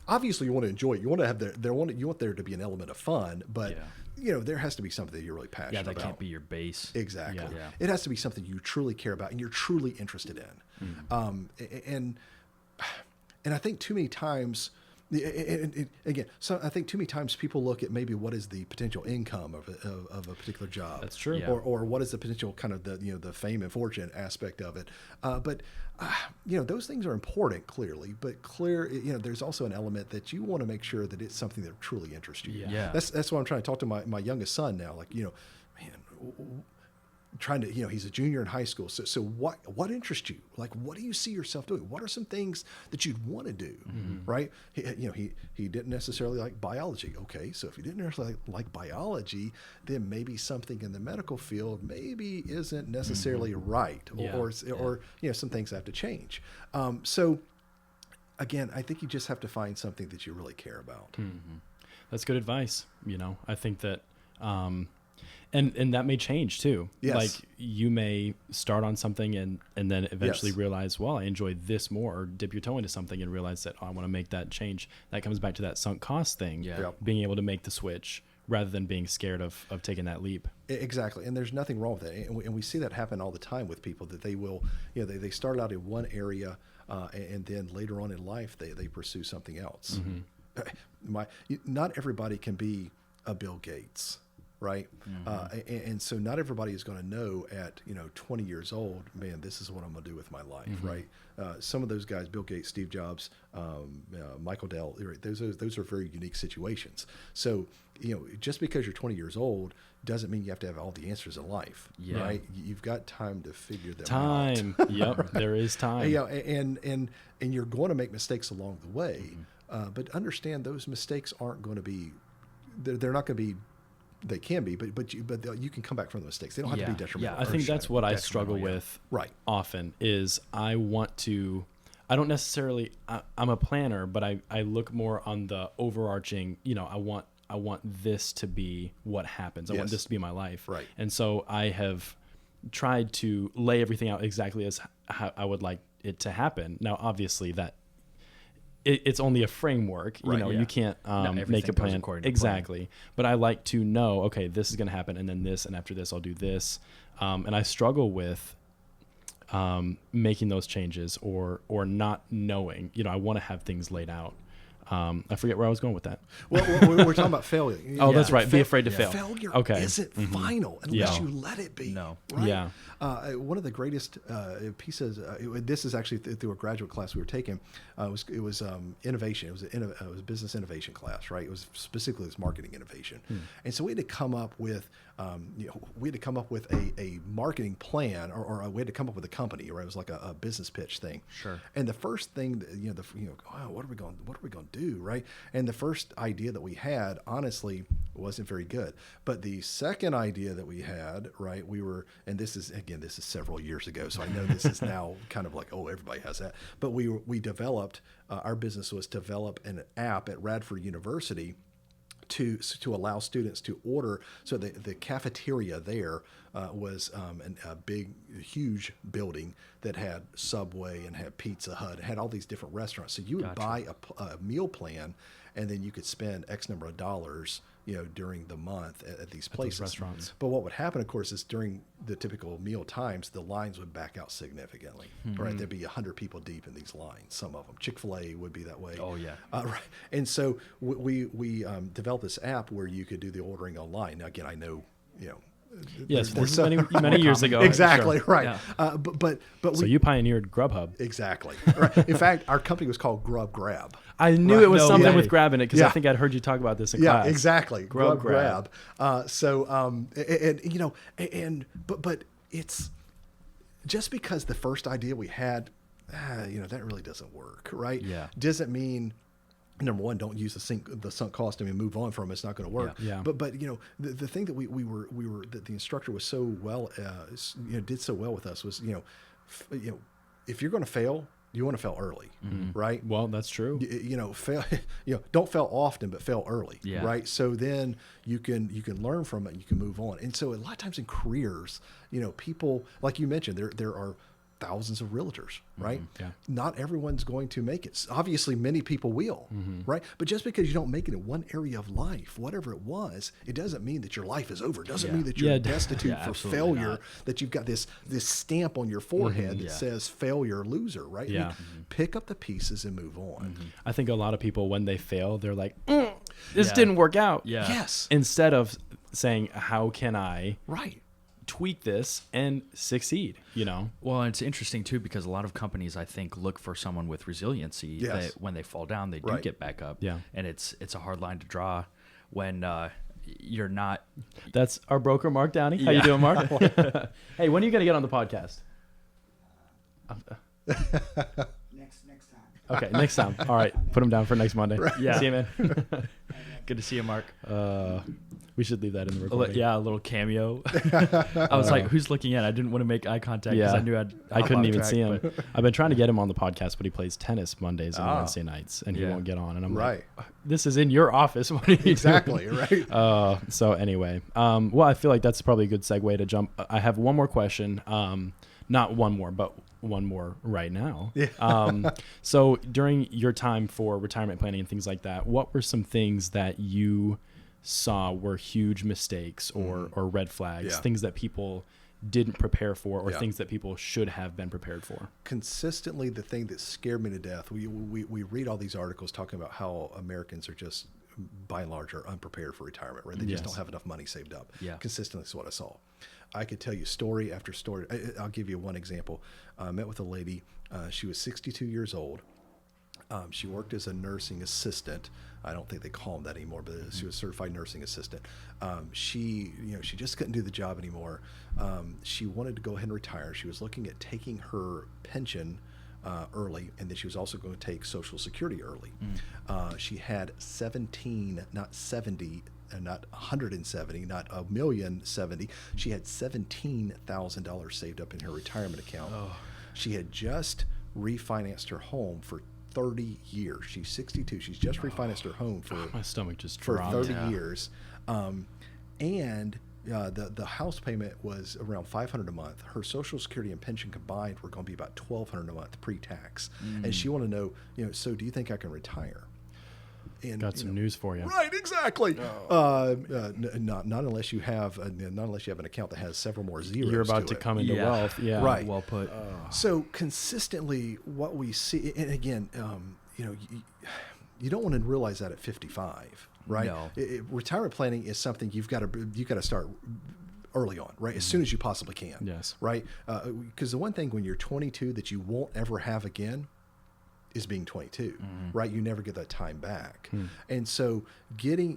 obviously you want to enjoy it. You want to have you want there to be an element of fun, but there has to be something that you're really passionate about. Yeah, that can't be your base. Exactly. Yeah. It has to be something you truly care about and you're truly interested in. And I think too many times, I think too many times people look at maybe what is the potential income of a particular job. That's true. Yeah. Or what is the potential kind of the fame and fortune aspect of it. But those things are important, clearly. But there's also an element that you want to make sure that it's something that truly interests you. Yeah. That's why I'm trying to talk to my youngest son now. Like, man, trying to, he's a junior in high school. So what interests you? Like, what do you see yourself doing? What are some things that you'd want to do? Right. He didn't necessarily like biology. Okay. So if he didn't necessarily like biology, then maybe something in the medical field maybe isn't necessarily right, or some things have to change. So again, I think you just have to find something that you really care about. That's good advice. I think that, and that may change too. Yes. Like you may start on something and then eventually realize, well, I enjoy this more, or dip your toe into something and realize that, I want to make that change. That comes back to that sunk cost thing. Yeah. Yep. Being able to make the switch rather than being scared of taking that leap. Exactly. And there's nothing wrong with that. And we see that happen all the time with people, that they will, they start out in one area and then later on in life, they pursue something else. Not everybody can be a Bill Gates. Right. And so not everybody is going to know at, 20 years old, man, this is what I'm going to do with my life. Right. Some of those guys, Bill Gates, Steve Jobs, Michael Dell, those are very unique situations. So, just because you're 20 years old doesn't mean you have to have all the answers in life. Yeah. Right. You've got time to figure them Time. out. Yep. There is time. And you're going to make mistakes along the way. But understand those mistakes aren't going to be, they're not going to be, they can be, but you can come back from the mistakes. They don't have to be detrimental. Yeah, I think that's what I struggle with often is I'm a planner, but I look more on the overarching, I want this to be what happens. I want this to be my life. Right. And so I have tried to lay everything out exactly as how I would like it to happen. Now, obviously that it's only a framework, you can't make a plan. Exactly. But I like to know, okay, this is going to happen and then this, and after this, I'll do this. And I struggle with making those changes or not knowing, I want to have things laid out. I forget where I was going with that. Well, we're talking about failure. Oh, that's right. Be afraid to fail. Failure isn't final unless you let it be. No. Right? Yeah. One of the greatest pieces. This is actually through a graduate class we were taking. It was innovation. It was a business innovation class, right? It was specifically marketing innovation, and so we had to come up with a marketing plan, or we had to come up with a company, or it was like a business pitch thing. Sure. And the first thing that what are we going to do, right? And the first idea that we had, honestly, wasn't very good. But the second idea that we had, right, and this is several years ago, so I know this is now kind of like, oh, everybody has that. But we developed, our business was develop an app at Radford University to allow students to order. So the cafeteria there was a big, huge building that had Subway and had Pizza Hut. It had all these different restaurants. So you would buy a meal plan, and then you could spend X number of dollars, during the month at these places. Restaurants. But what would happen, of course, is during the typical meal times, the lines would back out significantly. Right? There'd be 100 people deep in these lines. Some of them, Chick-fil-A would be that way. Oh yeah. Right. And so we developed this app where you could do the ordering online. Now, again, I know, Yes, there's this is many years ago. Exactly, Sure. right. Yeah. But So you pioneered Grubhub. exactly. Right. In fact, our company was called Grub Grab. I knew Right. it was No something way. with grabbing it because Yeah. I think I'd heard you talk about this in Yeah, class. exactly. Grub Grab. But it's just because the first idea we had, that really doesn't work, right? Yeah. Doesn't mean, number one, don't use the sunk cost and move on from it. It's not going to work. Yeah. But the thing that we were that the instructor was so well did so well with us was if you're going to fail, you want to fail early, right? Well, that's true. Fail. Don't fail often, but fail early, Yeah. right? So then you can learn from it, and you can move on. And so a lot of times in careers, people, like you mentioned, there are thousands of realtors, right? Yeah. Not everyone's going to make it. Obviously, many people will, right? But just because you don't make it in one area of life, whatever it was, it doesn't mean that your life is over. It doesn't mean that you're Yeah. destitute Yeah, for absolutely failure, not. that you've got this stamp on your forehead that Yeah. says failure, loser, right? Yeah. I mean, pick up the pieces and move on. I think a lot of people, when they fail, they're like, this Yeah. didn't work out. Yeah. Yes. Instead of saying, how can I Right. tweak this and succeed, Well, it's interesting too because a lot of companies, I think, look for someone with resiliency. Yes. That when they fall down, they do Right. get back up. Yeah. And it's a hard line to draw when you're not. That's our broker, Mark Downey. How you Yeah. doing, Mark? Hey, when are you going to get on the podcast? Next time. Okay, next time. All right, put him down for next Monday. Yeah. See you, man. Good to see you, Mark. We should leave that in the recording. Yeah, a little cameo. I was like, who's looking at? I didn't want to make eye contact because Yeah. I knew I hop couldn't on even track, see him. but- I've been trying to get him on the podcast, but he plays tennis Mondays and Ah. Wednesday nights, and he Yeah. won't get on. And I'm Right. like, this is in your office. What are you Exactly. doing? Right. So anyway, well, I feel like that's probably a good segue to jump. I have one more question. Not one more, but one more right now. Yeah. So during your time for retirement planning and things like that, what were some things that you saw were huge mistakes or red flags, Yeah. things that people didn't prepare for, or Yeah. things that people should have been prepared for? Consistently, the thing that scared me to death, we read all these articles talking about how Americans are just, by and large, are unprepared for retirement, right? They just Yes. don't have enough money saved up. Yeah. Consistently is what I saw. I could tell you story after story. I'll give you one example. I met with a lady. She was 62 years old. She worked as a nursing assistant. I don't think they call them that anymore, but she was a certified nursing assistant. She just couldn't do the job anymore. She wanted to go ahead and retire. She was looking at taking her pension early, and then she was also going to take Social Security early. She had 17, not 70, and not 170, not $1,070,070. She had $17,000 saved up in her retirement account. She had just refinanced her home for 30 years. She's 62. She's just refinanced her home for My stomach just for dropped. 30 years. And the house payment was around $500 a month. Her Social Security and pension combined were going to be about $1,200 a month pre-tax. And she wanted to know, so do you think I can retire? And, Got some news for you. Right, exactly. Not unless you have an account that has several more zeros. You're about to it. come into Yeah. wealth. Yeah. Right. Well put. So consistently, what we see, and again, you don't want to realize that at 55, right? No. Retirement planning is something you've got to start early on, right? As soon as you possibly can. Yes. Right. Because the one thing when you're 22 that you won't ever have again is being 22, right? You never get that time back. And so getting,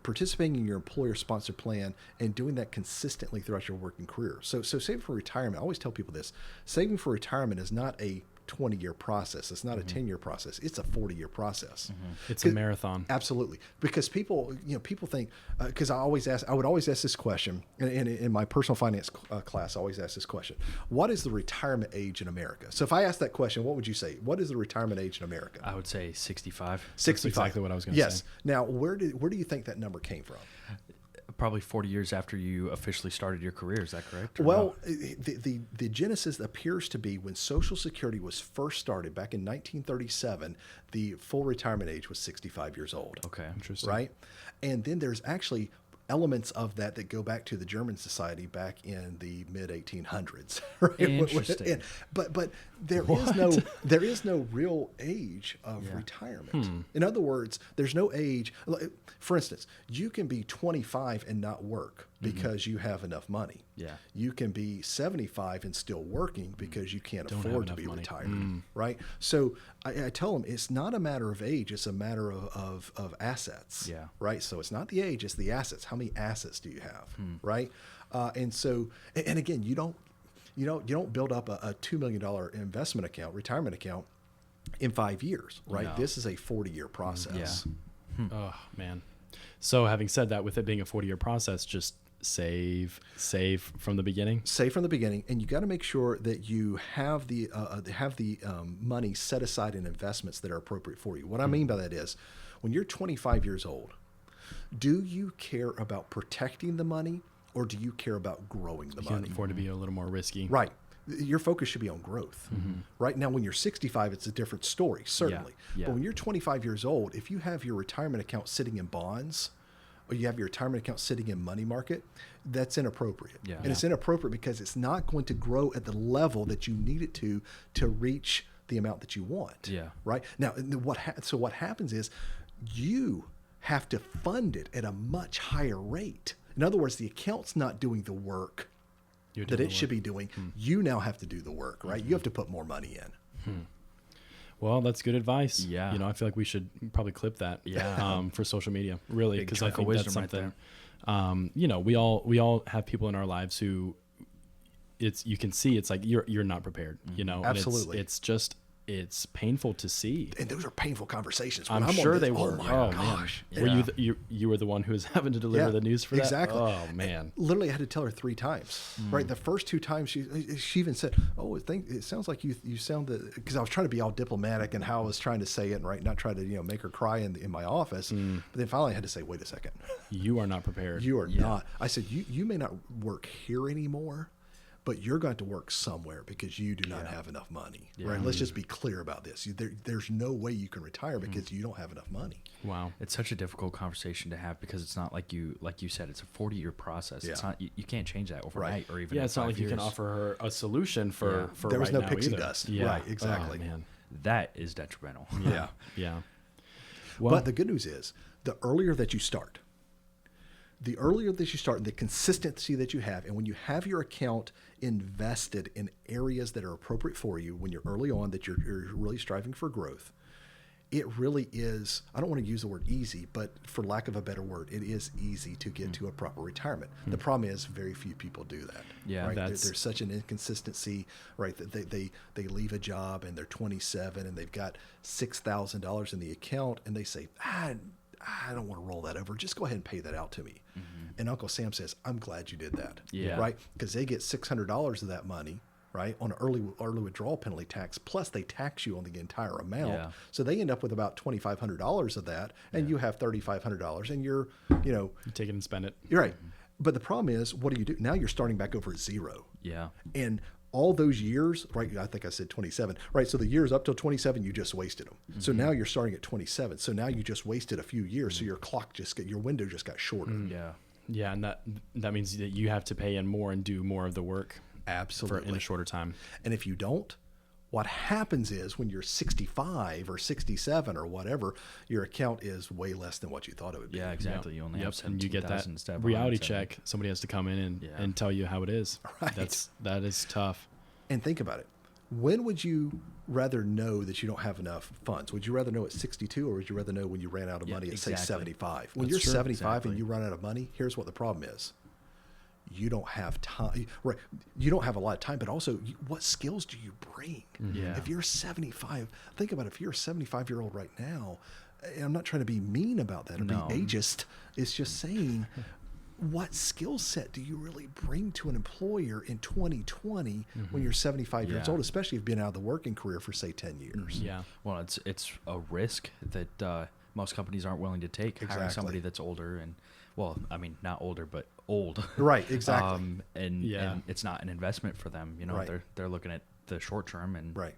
participating in your employer sponsored plan and doing that consistently throughout your working career. So saving for retirement, I always tell people this, saving for retirement is not a 20-year process. It's not a 10-year process. It's a 40-year process. It's a marathon. Absolutely. Because people think, because I would always ask this question in my personal finance class. I always ask this question: what is the retirement age in America? So if I ask that question, what would you say? What is the retirement age in America? I would say 65. 65. exactly what I was going to Yes. say. Now, where do you think that number came from? Probably 40 years after you officially started your career. Is that correct? or Well, the genesis appears to be when Social Security was first started back in 1937. The full retirement age was 65 years old. no? Okay. Interesting. Right, and then there's actually elements of that go back to the German society back in the mid 1800s. Right? Interesting. But there is no real age of retirement. In other words, there's no age. For instance, you can be 25 and not work because you have enough money. Yeah. You can be 75 and still working because you can't Don't have afford to enough be money. retired. Right. So I tell them it's not a matter of age; it's a matter of assets. Yeah. Right. So it's not the age; it's the assets. How many assets do you have? Right. And so, and again, you don't build up a $2 million retirement account in 5 years. Right. No. This is a 40-year process. Oh man. So having said that, with it being a 40-year process, just save from the beginning. Save from the beginning, and you got to make sure that you have the money set aside in investments that are appropriate for you. What I mean by that is, when you're 25 years old, do you care about protecting the money, or do you care about growing the You can money? afford to be a little more risky. Right. Your focus should be on growth. Right now, when you're 65, it's a different story, certainly. Yeah. But when you're 25 years old, if you have your retirement account sitting in bonds, or you have your retirement account sitting in money market, that's inappropriate. Yeah. And it's inappropriate because it's not going to grow at the level that you need it to reach the amount that you want. Yeah. Right. Now, what happens is you have to fund it at a much higher rate. In other words, the account's not doing the work You're that doing it the should work. be doing. You now have to do the work, right? You have to put more money in. Well, that's good advice. Yeah. I feel like we should probably clip that. Yeah. For social media, really, Big because I chunk of think that's wisdom right something. We all have people in our lives who, you can see it's like you're not prepared. And Absolutely. it's painful to see. And those are painful conversations. When I'm on sure this- they oh were. my Man. gosh. Were Yeah. you were the one who was having to deliver the news for that? Exactly. Oh man. Literally, I had to tell her 3 times. Right, the first 2 times she even said, "Oh, it sounds like you sound," because I was trying to be all diplomatic and how I was trying to say it, right, not try to make her cry in my office. But then finally, I had to say, "Wait a second, You are not prepared. you are not." I said, "You may not work here anymore, but you're going to work somewhere because you do not have enough money." Right? Let's just be clear about this. There's no way you can retire because you don't have enough money. Wow. It's such a difficult conversation to have because it's not like you said, it's a 40-year process. It's Yeah. not you can't change that overnight or even Yeah, in it's not 5 like you can years. offer her a solution for There was right no now pixie either. dust. Yeah. Right, exactly. Oh, man. That is detrimental. Yeah. Yeah. Well, But the good news is, the earlier that you start, and the consistency that you have, and when you have your account invested in areas that are appropriate for you, when you're early on, that you're really striving for growth, it really is, I don't want to use the word easy, but for lack of a better word, it is easy to get to a proper retirement. The problem is very few people do that. Yeah, right? that's- There's such an inconsistency, right? That they leave a job and they're 27 and they've got $6,000 in the account and they say, I don't want to roll that over. Just go ahead and pay that out to me. And Uncle Sam says, I'm glad you did that. Yeah. Right? Because they get $600 of that money, right, on an early withdrawal penalty tax, plus they tax you on the entire amount. Yeah. So they end up with about $2,500 of that, and you have $3,500, and you're you take it and spend it. you're right. But the problem is, what do you do? Now you're starting back over at zero. Yeah. And all those years, right? I think I said 27, right? So the years up till 27, you just wasted them. So now you're starting at 27. So now you just wasted a few years. So your your window just got shorter. Yeah. Yeah, and that means that you have to pay in more and do more of the work Absolutely. in a shorter time. And if you don't, what happens is when you're 65 or 67 or whatever, your account is way less than what you thought it would be. Yeah, exactly. You only have and you get that 17,000 instead of reality 170. check. Somebody has to come in Yeah. and tell you how it is. Right. That is tough. And think about it. When would you rather know that you don't have enough funds? Would you rather know at 62 or would you rather know when you ran out of money at, say, exactly. 75? When That's you're true. 75 Exactly. and you run out of money, here's what the problem is. you don't have time, right? You don't have a lot of time, but also what skills do you bring? Yeah. If you're 75, think about it, if you're a 75-year-old right now, and I'm not trying to be mean about that or No. be ageist. It's just saying, what skill set do you really bring to an employer in 2020 when you're 75 years Yeah. old, especially if you've been out of the working career for, say, 10 years? Yeah. Well, it's a risk that most companies aren't willing to take. Hiring Exactly. somebody that's older and, well, I mean, not older, but old. Right, exactly. And it's not an investment for them. You know, Right. they're looking at the short term, and Right.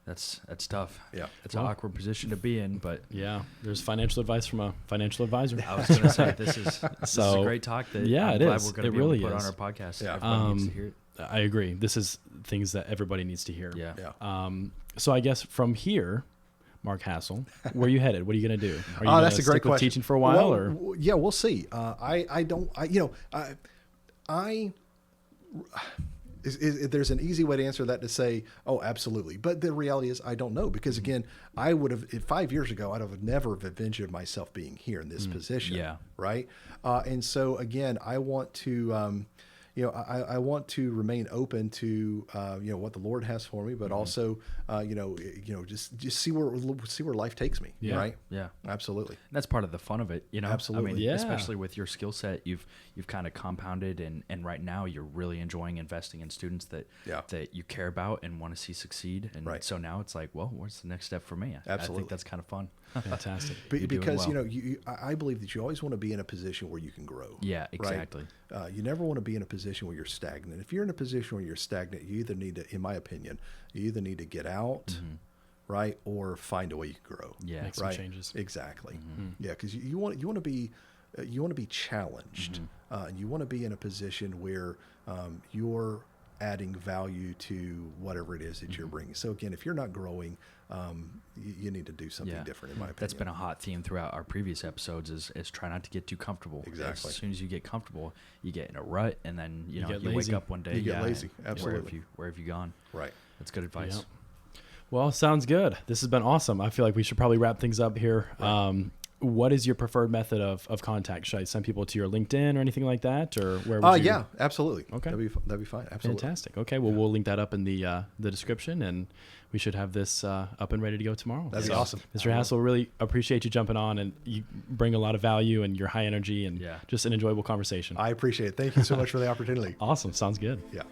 that's tough. Yeah. It's an awkward position to be in, but Yeah. There's financial advice from a financial advisor. I was going to say this is a So, great talk that yeah, I'm it glad is. we're going to It be able really to put is. on our podcast. Yeah. Everybody needs to hear it. I agree. This is things that everybody needs to hear. Yeah. Yeah. So I guess from here, Mark Hassell, where are you headed? What are you going to do? Are you Oh, gonna that's a great stick with question. teaching for a while, Well, or yeah, we'll see. There's an easy way to answer that to say, oh, absolutely. But the reality is I don't know, because again, I would have, 5 years ago, I'd have never envisioned myself being here in this position. Yeah. Right. And so again, I want to, I want to remain open to, what the Lord has for me, but also, just see where life takes me. Yeah. Right. Yeah. Absolutely. That's part of the fun of it, you know. Absolutely. I mean, Yeah. especially with your skill set, you've kind of compounded, and right now you're really enjoying investing in students that Yeah. that you care about and want to see succeed. And Right. so now it's like, well, what's the next step for me? I Absolutely. think that's kind of fun. fantastic? You're doing Because well. I believe that you always want to be in a position where you can grow. Yeah, right? exactly. You never want to be in a position where you're stagnant. If you're in a position where you're stagnant, you either need to, in my opinion, you either need to get out, right, or find a way you can grow. Yeah. Make some right. changes. Exactly. Yeah, because you want to be challenged, and you want to be in a position where you're adding value to whatever it is that you're bringing. So again, if you're not growing, you need to do something Yeah. different, in my opinion. That's been a hot theme throughout our previous episodes is try not to get too comfortable. Exactly. As soon as you get comfortable, you get in a rut, and then you get wake lazy. up one day. You get yeah, lazy. and Absolutely. Where have you gone? right. That's good advice. Yep. Well, sounds good. This has been awesome. I feel like we should probably wrap things up here. What is your preferred method of contact? Should I send people to your LinkedIn or anything like that, or where would you? Yeah, absolutely. Okay. That'd be fine. Absolutely. Fantastic. Okay, well, we'll link that up in the description, and we should have this up and ready to go tomorrow. That'd be awesome. Mr. Hassell, really appreciate you jumping on, and you bring a lot of value and your high energy and Yeah. just an enjoyable conversation. I appreciate it. Thank you so much for the opportunity. Awesome. Sounds good. Yeah.